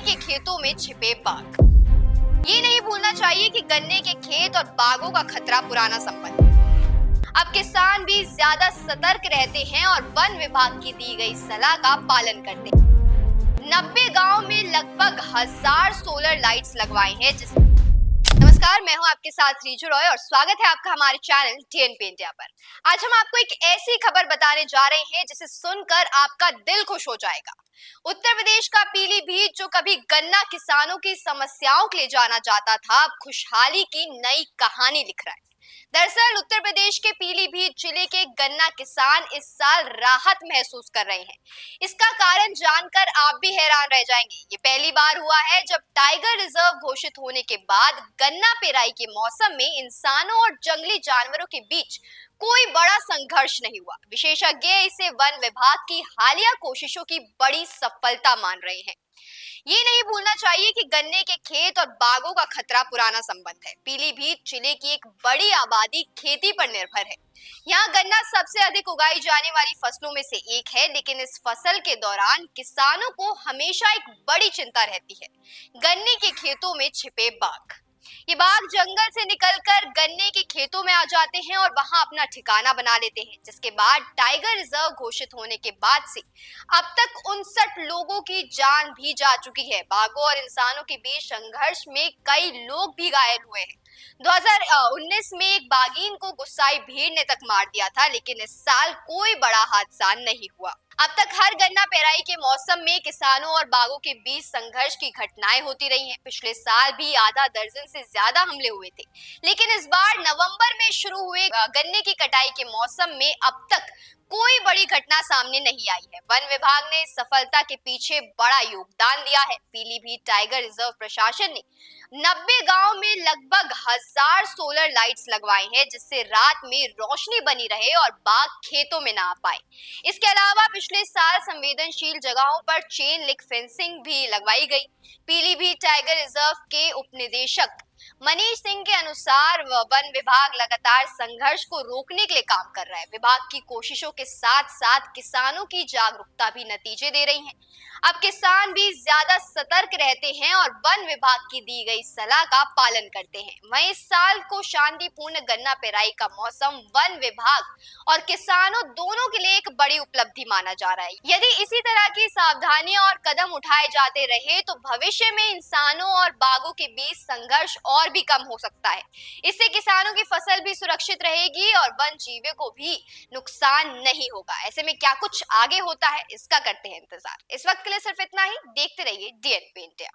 के खेतों में छिपे बाघ। ये नहीं भूलना चाहिए कि गन्ने के खेत और बाघों का खतरा पुराना संबंध है। अब किसान भी ज्यादा सतर्क रहते हैं और वन विभाग की दी गई सलाह का पालन करते हैं। 90 गांव में लगभग 1000 सोलर लाइट्स लगवाए हैं। नमस्कार, मैं हूं आपके साथ रीजू रॉय और स्वागत है आपका हमारे चैनल डीएनपी इंडिया पर। आज हम आपको एक ऐसी खबर बताने जा रहे हैं जिसे सुनकर आपका दिल खुश हो जाएगा। उत्तर प्रदेश का पीलीभीत, जो कभी गन्ना किसानों की समस्याओं के लिए जाना जाता था, अब खुशहाली की नई कहानी लिख रहा है। दरअसल उत्तर प्रदेश के पीलीभीत जिले के गन्ना किसान इस साल राहत महसूस कर रहे हैं। इसका कारण जानकर आप भी हैरान रह जाएंगे। ये पहली बार हुआ है जब टाइगर रिजर्व घोषित होने के बाद गन्ना पेराई के मौसम में इंसानों और जंगली जानवरों के बीच कोई बड़ा संघर्ष नहीं हुआ। विशेषज्ञ इसे वन विभाग की हालिया कोशिशों की बड़ी सफलता मान रहे हैं। ये नहीं भूलना चाहिए कि गन्ने के खेत और बागों का खतरा पुराना संबंध है। पीलीभीत जिले की एक बड़ी आबादी खेती पर निर्भर है। यहाँ गन्ना सबसे अधिक उगाई जाने वाली फसलों में से एक है, लेकिन इस फसल के दौरान किसानों को हमेशा एक बड़ी चिंता रहती है, गन्ने के खेतों में छिपे बाघ। ये बाघ जंगल से निकलकर गन्ने के खेतों में आ जाते हैं और वहां अपना ठिकाना बना लेते हैं, जिसके बाद टाइगर रिजर्व घोषित होने के बाद से अब तक 59 लोगों की जान भी जा चुकी है। बाघों और इंसानों के बीच संघर्ष में कई लोग भी घायल हुए हैं। 2019 में एक बाघीन को गुस्साई भीड़ ने तक मार दिया था, लेकिन इस साल कोई बड़ा हादसा नहीं हुआ। अब तक हर गन्ना पेराई के मौसम में किसानों और बाघों के बीच संघर्ष की घटनाएं होती रही हैं। पिछले साल भी आधा दर्जन से ज्यादा हमले हुए थे, लेकिन इस बार नवंबर में शुरू हुए गन्ने की कटाई के मौसम में अब तक कोई बड़ी घटना सामने नहीं आई है। वन विभाग ने इस सफलता के पीछे बड़ा योगदान दिया है। पीलीभीत टाइगर रिजर्व प्रशासन ने 90 गांव में लगभग 1000 सोलर लाइट्स लगवाए हैं, जिससे रात में रोशनी बनी रहे और बाघ खेतों में ना आ पाए। इसके अलावा पिछले साल संवेदनशील जगहों पर चेन लिंक फेंसिंग भी लगवाई गई। पीलीभीत टाइगर रिजर्व के उप निदेशक मनीष सिंह के अनुसार वन विभाग लगातार संघर्ष को रोकने के लिए काम कर रहा है। विभाग की कोशिशों के साथ साथ किसानों की जागरूकता भी नतीजे दे रही है। अब किसान भी ज्यादा सतर्क रहते हैं और वन विभाग की दी गई सलाह का पालन करते हैं। वहीं इस साल को शांतिपूर्ण गन्ना पेराई का मौसम वन विभाग और किसानों दोनों के लिए एक बड़ी उपलब्धि माना जा रहा है। यदि इसी तरह की सावधानियां और कदम उठाए जाते रहे तो भविष्य में इंसानों और बाघों के बीच संघर्ष और भी कम हो सकता है। इससे किसानों की फसल भी सुरक्षित रहेगी और वन जीवों को भी नुकसान नहीं होगा। ऐसे में क्या कुछ आगे होता है, इसका करते हैं इंतजार। इस वक्त के लिए सिर्फ इतना ही। देखते रहिए डीएनपी इंडिया।